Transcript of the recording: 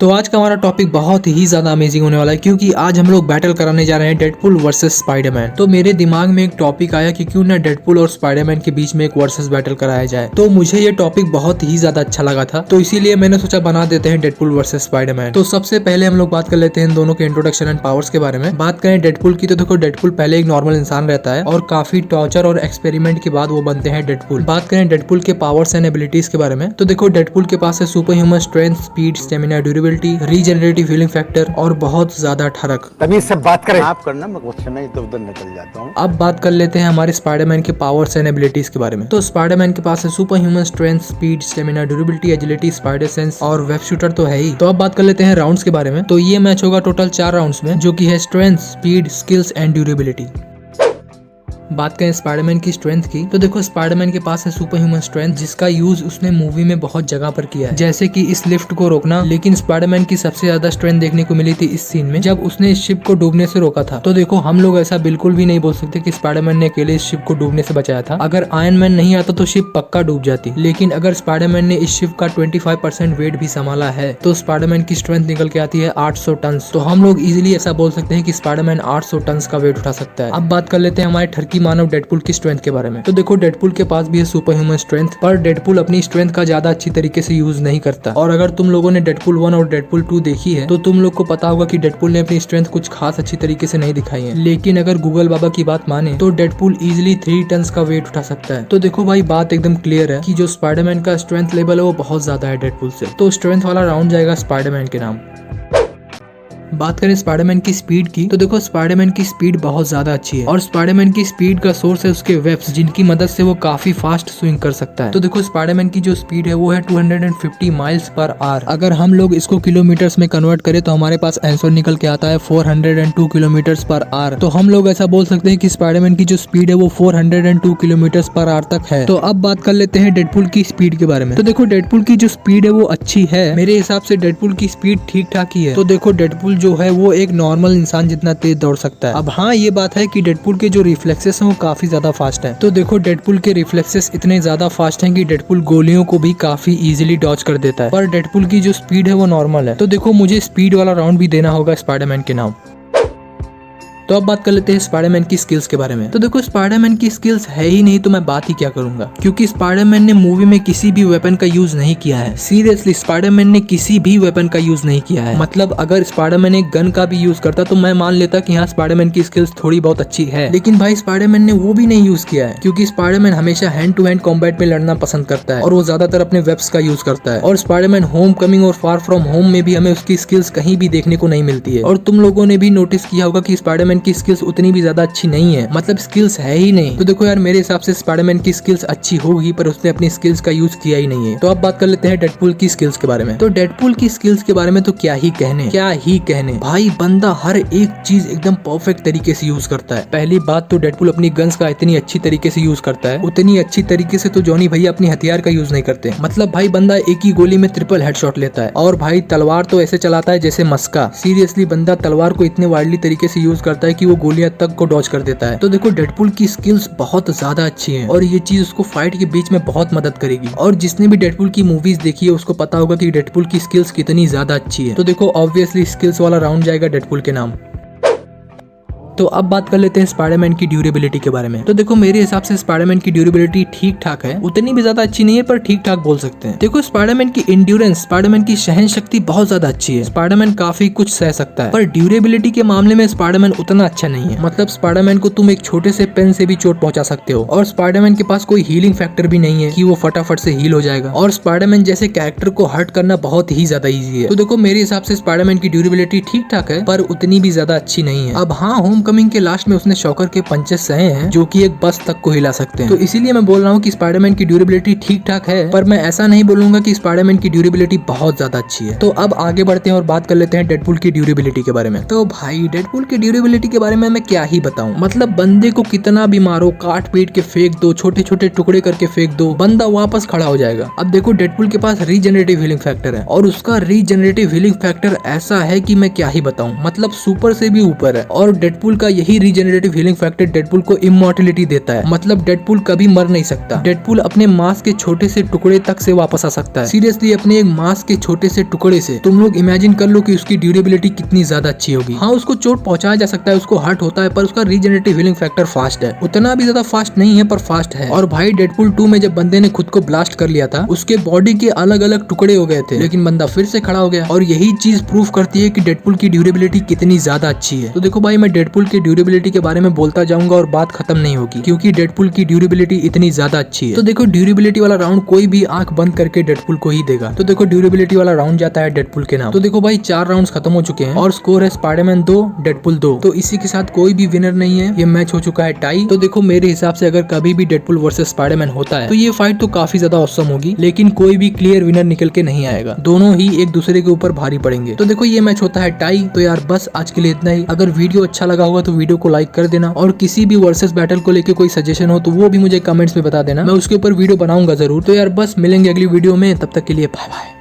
तो आज का हमारा टॉपिक बहुत ही ज्यादा अमेजिंग होने वाला है, क्योंकि आज हम लोग बैटल कराने जा रहे हैं डेडपुल वर्सेस स्पाइडरमैन। तो मेरे दिमाग में एक टॉपिक आया कि क्यों ना डेडपुल और स्पाइडरमैन के बीच में एक वर्सेस बैटल कराया जाए। तो मुझे ये टॉपिक बहुत ही ज्यादा अच्छा लगा था, तो इसीलिए मैंने सोचा बना देते हैं डेडपुल वर्सेस स्पाइडरमैन। तो सबसे पहले हम लोग बात कर लेते हैं इन दोनों के इंट्रोडक्शन एंड पावर्स के बारे में। बात करें डेडपुल की, तो देखो डेडपुल पहले एक नॉर्मल इंसान रहता है और काफी टॉर्चर और एक्सपेरिमेंट के बाद वो बनते हैं डेडपुल। बात करें डेडपुल के पावर्स एंड एबिलिटीज के बारे में, तो देखो डेडपुल के पास है super human strength, speed, stamina, durability, regenerative feeling factor और बहुत ज्यादा ठरक। तमीज से बात करें। आप करना, मैं क्वेश्चन नहीं तो उधर निकल जाता हूँ। अब बात कर लेते हैं हमारे स्पाइडरमैन के पावर्स एंड एबिलिटीज के बारे में। तो स्पाइडरमैन के पास है super human strength, speed, stamina, durability, agility, spider sense और वेब शूटर तो है ही। तो अब बात कर लेते हैं राउंड्स के बारे में। तो ये मैच होगा टोटल 4 राउंड्स में, जो कि है strength, speed, skills and durability. बात करें स्पाइडरमैन की स्ट्रेंथ की, तो देखो स्पाइडरमैन के पास है सुपर ह्यूमन स्ट्रेंथ, जिसका यूज उसने मूवी में बहुत जगह पर किया है, जैसे कि इस लिफ्ट को रोकना। लेकिन स्पाइडरमैन की सबसे ज्यादा स्ट्रेंथ देखने को मिली थी इस सीन में, जब उसने इस शिप को डूबने से रोका था। तो देखो हम लोग ऐसा बिल्कुल भी नहीं बोल सकते कि स्पाइडरमैन ने अकेले इस शिप को डूबने से बचाया था। अगर आयरन मैन नहीं आता तो शिप पक्का डूब जाती, लेकिन अगर स्पाइडरमैन ने इस शिप का 25% वेट भी संभाला है, तो स्पाइडरमैन की स्ट्रेंथ निकल के आती है 800 टन। तो हम लोग इजिली ऐसा बोल सकते हैं कि स्पाइडरमैन 800 टन का वेट उठा सकता है। अब बात कर लेते हैं हमारे ठरकी मानव डेडपुल की स्ट्रेंथ के बारे में। तो देखो डेडपुल के पास भी है सुपर ह्यूमन स्ट्रेंथ, पर डेडपुल अपनी स्ट्रेंथ का ज्यादा अच्छी तरीके से यूज नहीं करता। और अगर तुम लोगों ने डेडपुल 1 और डेडपुल 2 देखी है, तो तुम लोग को पता होगा कि डेडपुल ने अपनी स्ट्रेंथ कुछ खास अच्छी तरीके से नहीं दिखाई है। लेकिन अगर गूगल बाबा की बात माने तो डेडपुल इजिली 3 टन का वेट उठा सकता है। तो देखो भाई बात एकदम क्लियर है कि जो स्पाइडरमैन का स्ट्रेंथ लेवल है वो बहुत ज्यादा है डेडपुल से। तो स्ट्रेंथ वाला राउंड जाएगा स्पाइडरमैन के नाम। बात करें स्पाइडरमैन की स्पीड की, तो देखो स्पाइडरमैन की स्पीड बहुत ज्यादा अच्छी है और स्पाइडरमैन की स्पीड का सोर्स है उसके वेब्स, जिनकी मदद से वो काफी फास्ट स्विंग कर सकता है। तो देखो स्पाइडरमैन की जो स्पीड है वो है 250 माइल्स पर आवर। अगर हम लोग इसको किलोमीटर्स में कन्वर्ट करें तो हमारे पास आंसर निकल के आता है 402 किलोमीटर्स पर आवर। तो हम लोग ऐसा बोल सकते हैं कि स्पाइडरमैन की जो स्पीड है वो 402 किलोमीटर्स पर आवर तक है। तो अब बात कर लेते हैं डेडपुल की स्पीड के बारे में। तो देखो डेडपुल की जो स्पीड है वो अच्छी है, मेरे हिसाब से डेडपुल की स्पीड ठीक ठाक ही है। तो देखो डेडपुल जो है वो एक नॉर्मल इंसान जितना तेज दौड़ सकता है। अब हाँ ये बात है कि डेडपुल के जो रिफ्लेक्सेस हैं वो काफी ज्यादा फास्ट हैं। तो देखो डेडपुल के रिफ्लेक्सेस इतने ज्यादा फास्ट हैं कि डेडपुल गोलियों को भी काफी इजीली डॉज कर देता है, पर डेडपुल की जो स्पीड है वो नॉर्मल है। तो देखो मुझे स्पीड वाला राउंड भी देना होगा स्पाइडरमैन के नाम। तो अब बात कर लेते हैं स्पाइडरमैन की स्किल्स के बारे में। तो देखो स्पाइडरमैन की स्किल्स है ही नहीं तो मैं बात ही क्या करूंगा, क्योंकि स्पाइडरमैन ने मूवी में किसी भी वेपन का यूज नहीं किया है। सीरियसली स्पाइडरमैन ने किसी भी वेपन का यूज नहीं किया है। मतलब अगर स्पाइडरमैन एक गन का भी यूज करता तो मैं मान लेता कि हाँ स्पाइडरमैन की स्किल्स थोड़ी बहुत अच्छी है, लेकिन भाई स्पाइडरमैन ने वो भी नहीं यूज किया है, क्योंकि स्पाइडरमैन हमेशा हैंड टू हैंड कॉम्बैट में लड़ना पसंद करता है और वो ज्यादातर अपने वेब्स का यूज करता है। और स्पाइडरमैन होम कमिंग और फार फ्रॉम होम में भी हमें उसकी स्किल्स कहीं भी देखने को नहीं मिलती है। और तुम लोगों ने भी नोटिस किया होगा कि स्पाइडरमैन की स्किल्स उतनी भी ज्यादा अच्छी नहीं है, मतलब स्किल्स है ही नहीं। तो देखो यार मेरे हिसाब से स्पाइडरमैन की स्किल्स अच्छी होगी, पर उसने अपनी स्किल्स का यूज किया ही नहीं है। तो अब बात कर लेते हैं डेडपुल की स्किल्स के बारे में। तो डेडपुल की स्किल्स के बारे में तो क्या ही कहने भाई, बंदा हर एक चीज एकदम परफेक्ट तरीके से यूज करता है। पहली बात तो डेडपुल अपनी गन्स का इतनी अच्छी तरीके से यूज करता है, उतनी अच्छी तरीके से तो जॉनी भैया अपनी हथियार का यूज नहीं करते। मतलब भाई बंदा एक ही गोली में ट्रिपल हेडशॉट लेता है। और भाई तलवार तो ऐसे चलाता है जैसे मस्का। सीरियसली बंदा तलवार को इतने वाइडली तरीके से यूज करता है कि वो गोलियां तक को डॉज कर देता है। तो देखो डेडपुल की स्किल्स बहुत ज्यादा अच्छी हैं और ये चीज उसको फाइट के बीच में बहुत मदद करेगी। और जिसने भी डेडपुल की मूवीज देखी है उसको पता होगा कि डेडपुल की स्किल्स कितनी ज्यादा अच्छी है। तो देखो ऑब्वियसली स्किल्स वाला राउंड जाएगा डेडपुल के नाम। तो अब बात कर लेते हैं स्पाइडरमैन की ड्यूरेबिलिटी के बारे में। तो देखो मेरे हिसाब से स्पाइडरमैन की ड्यूरेबिलिटी ठीक ठाक है, उतनी भी ज्यादा अच्छी नहीं है पर ठीक ठाक बोल सकते हैं। देखो स्पाइडरमैन की इंड्योरेंस, स्पाइडरमैन की सहन शक्ति बहुत ज्यादा अच्छी है। स्पाइडरमैन काफी कुछ सह सकता है, पर ड्यूरेबिलिटी के मामले में स्पाइडरमैन उतना अच्छा नहीं है। मतलब स्पाइडरमैन को तुम एक छोटे से पेन से भी चोट पहुंचा सकते हो, और स्पाइडरमैन के पास कोई हीलिंग फैक्टर भी नहीं है कि वो फटाफट से हील हो जाएगा। और स्पाइडरमैन जैसे कैरेक्टर को हर्ट करना बहुत ही ज्यादा ईजी है। तो देखो मेरे हिसाब से स्पाइडरमैन की ड्यूरेबिलिटी ठीक ठाक है, पर उतनी भी ज्यादा अच्छी नहीं है। अब हाँ होम कमिंग के लास्ट में उसने शॉकर के पंचेस सहे हैं जो कि एक बस तक को हिला सकते हैं। तो इसीलिए मैं बोल रहा हूँ कि स्पाइडरमैन की ड्यूरेबिलिटी ठीक ठाक है, पर मैं ऐसा नहीं बोलूंगा कि स्पाइडरमैन की ड्यूरेबिलिटी बहुत ज्यादा अच्छी है। तो अब आगे बढ़ते हैं और बात कर लेते हैं डेडपुल की ड्यूरेबिलिटी के बारे में। तो भाई डेडपुल की ड्यूरेबिलिटी के बारे में मैं क्या ही बताऊं। मतलब बंदे को कितना भी मारो, काट पीट के फेंक दो, छोटे छोटे टुकड़े करके फेंक दो, बंदा वापस खड़ा हो जाएगा। अब देखो डेडपुल के पास रीजनरेटिव हीलिंग फैक्टर है और उसका रीजनरेटिव हीलिंग फैक्टर ऐसा है कि मैं क्या ही बताऊं, मतलब सुपर से भी ऊपर है। और डेडपुल डेडपुल का यही रीजेनरेटिव हीलिंग फैक्टर डेडपुल को इमॉर्टलिटी देता है। मतलब डेडपुल कभी मर नहीं सकता। डेडपुल अपने मांस के छोटे से टुकड़े तक से वापस आ सकता है। सीरियसली अपने एक मांस के छोटे से टुकड़े से तुम लोग इमेजिन कर लो कि उसकी ड्यूरेबिलिटी कितनी ज्यादा अच्छी होगी। हाँ, उसको चोट पहुंचाया जा सकता है, उसको हर्ट होता है, पर उसका रीजेनरेटिव हीलिंग फैक्टर फास्ट है। उतना भी ज्यादा फास्ट नहीं है पर फास्ट है। और भाई डेडपुल 2 में जब बंदे ने खुद को ब्लास्ट कर लिया था, उसके बॉडी के अलग अलग टुकड़े हो गए थे, लेकिन बंदा फिर से खड़ा हो गया। और यही चीज प्रूव करती है कि डेडपुल की ड्यूरेबिलिटी कितनी ज्यादा अच्छी है। तो देखो भाई, मैं डेडपुल की ड्यूरेबिलिटी के बारे में बोलता जाऊंगा और बात खत्म नहीं होगी, क्योंकि डेडपुल की ड्यूरेबिलिटी इतनी ज्यादा अच्छी है। तो देखो, ड्यूरेबिलिटी वाला राउंड कोई भी आंख बंद करके डेडपुल को ही देगा। तो देखो, ड्यूरेबिलिटी वाला राउंड जाता है डेडपुल के नाम। तो देखो भाई, 4 राउंड्स खत्म हो चुके हैं और स्कोर है स्पाइडरमैन 2 डेडपुल 2। तो इसी के साथ कोई भी विनर नहीं है, ये मैच हो चुका है टाई। तो देखो, मेरे हिसाब से अगर कभी भी डेडपुल वर्सेस स्पाइडरमैन होता है तो ये फाइट तो काफी ज्यादा ऑसम होगी, लेकिन कोई भी क्लियर विनर निकल के नहीं आएगा। दोनों ही एक दूसरे के ऊपर भारी पड़ेंगे। तो देखो, ये मैच होता है टाई। तो यार बस आज के लिए इतना ही। अगर वीडियो अच्छा लगा होगा तो वीडियो को लाइक कर देना, और किसी भी वर्सेस बैटल को लेके कोई सजेशन हो तो वो भी मुझे कमेंट्स में बता देना, मैं उसके ऊपर वीडियो बनाऊंगा जरूर। तो यार बस मिलेंगे अगली वीडियो में, तब तक के लिए बाय बाय।